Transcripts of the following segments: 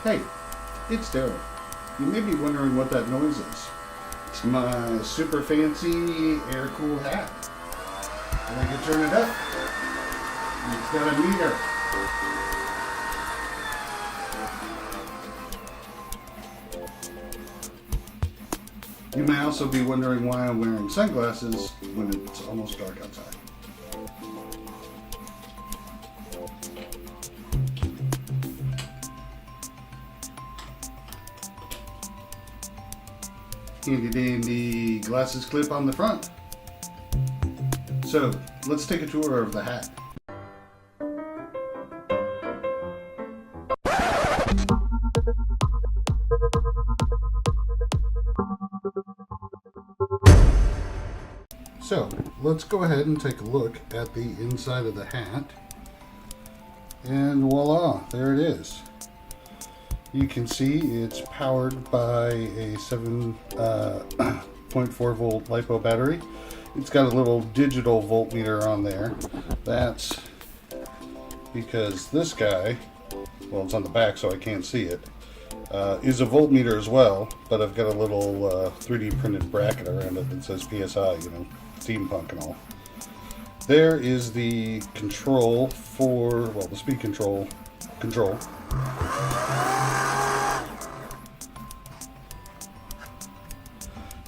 Hey, it's Daryl. You may be wondering what that noise is. It's my super fancy air-cooled hat. And I can turn it up. It's got a meter. You may also be wondering why I'm wearing sunglasses when it's almost dark outside. Handy dandy glasses clip on the front. So let's take a tour of the hat. So let's go ahead and take a look at the inside of the hat. And voila, there it is. You can see it's powered by a 7.4 volt LiPo battery. It's got a little digital voltmeter on there. That's because this guy, well, it's on the back so I can't see it, is a voltmeter as well, but I've got a little 3D printed bracket around it that says PSI, you know, steampunk and all. There is the control for, well, the speed control.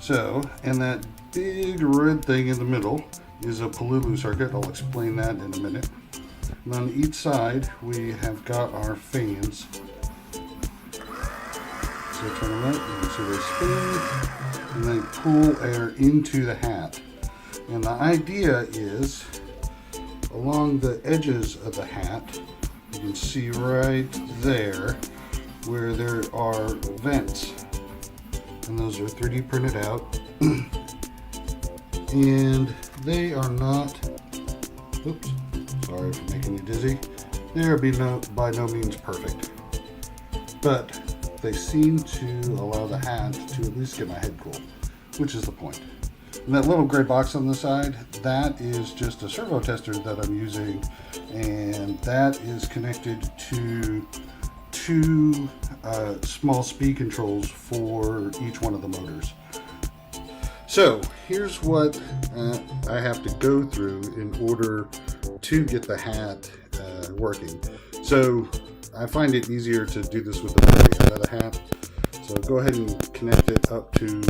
So, and that big red thing in the middle is a Pololu circuit. I'll explain that in a minute. And on each side, we have got our fans. So turn them up, you can see they spin, and they pull air into the hat. And the idea is, along the edges of the hat, you can see right there where there are vents. And those are 3D printed out. And they are not, oops, sorry for making you dizzy. They are by no means perfect. But they seem to allow the hat to at least get my head cool, which is the point. And that little gray box on the side, that is just a servo tester that I'm using, and that is connected to two small speed controls for each one of the motors. So here's what I have to go through in order to get the hat working. So I find it easier to do this with the battery out of the hat. So go ahead and connect it up to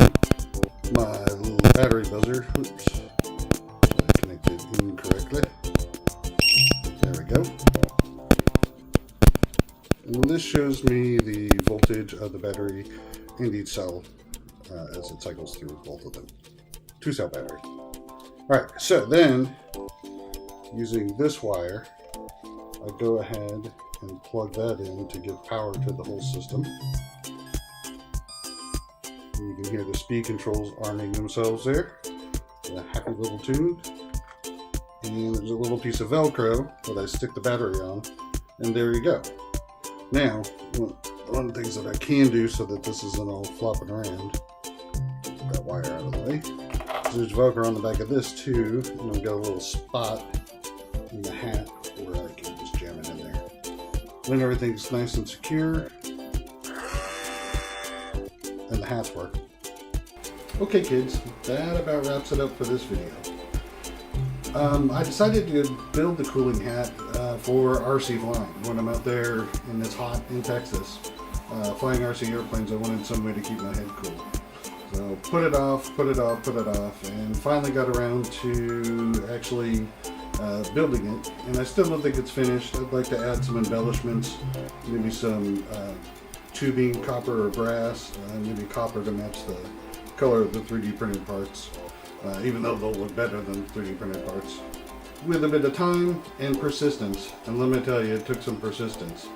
my little battery buzzer. Oops, I connected incorrectly. There we go. And this shows me the voltage of the battery and each cell as it cycles through both of them. 2-cell battery. Alright, so then using this wire, I go ahead and plug that in to give power to the whole system. And you can hear the speed controls arming themselves there. A happy little tune. And there's a little piece of Velcro that I stick the battery on, and there you go. Now, one of the things that I can do so that this isn't all flopping around, get that wire out of the way, so there's Velcro on the back of this too, and I've got a little spot in the hat where I can just jam it in there. Then everything's nice and secure, and the hats work. Okay kids, that about wraps it up for this video. I decided to build the cooling hat for RC flying. When I'm out there and it's hot in Texas, flying RC airplanes, I wanted some way to keep my head cool. So put it off, and finally got around to actually building it. And I still don't think it's finished. I'd like to add some embellishments, maybe some tubing, copper or brass, maybe copper to match the color of the 3D printed parts. Even though they'll look better than 3D printed parts. With a bit of time and persistence, and let me tell you, it took some persistence.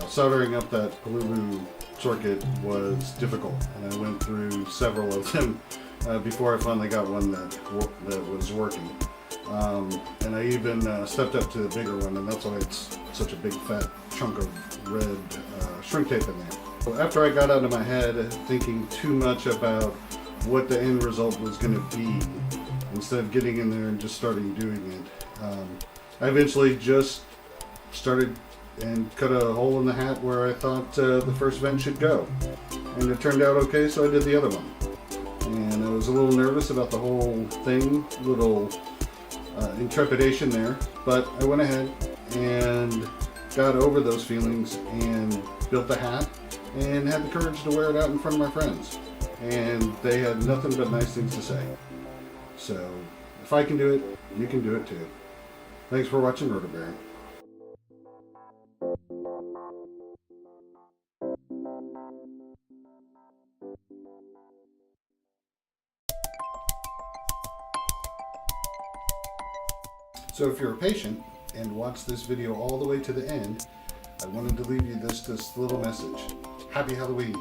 Soldering up that Pololu circuit was difficult, and I went through several of them before I finally got one that was working. And I even stepped up to the bigger one, and that's why it's such a big fat chunk of red shrink tape in there. So after I got out of my head thinking too much about what the end result was going to be, instead of getting in there and just starting doing it, I eventually just started and cut a hole in the hat where I thought the first vent should go. And it turned out okay, so I did the other one. And I was a little nervous about the whole thing, a little intrepidation there, but I went ahead and got over those feelings and built the hat and had the courage to wear it out in front of my friends. And they had nothing but nice things to say. So if I can do it, you can do it too. Thanks for watching Rotobear. So if you're a patient and watch this video all the way to the end, I wanted to leave you this little message. Happy Halloween.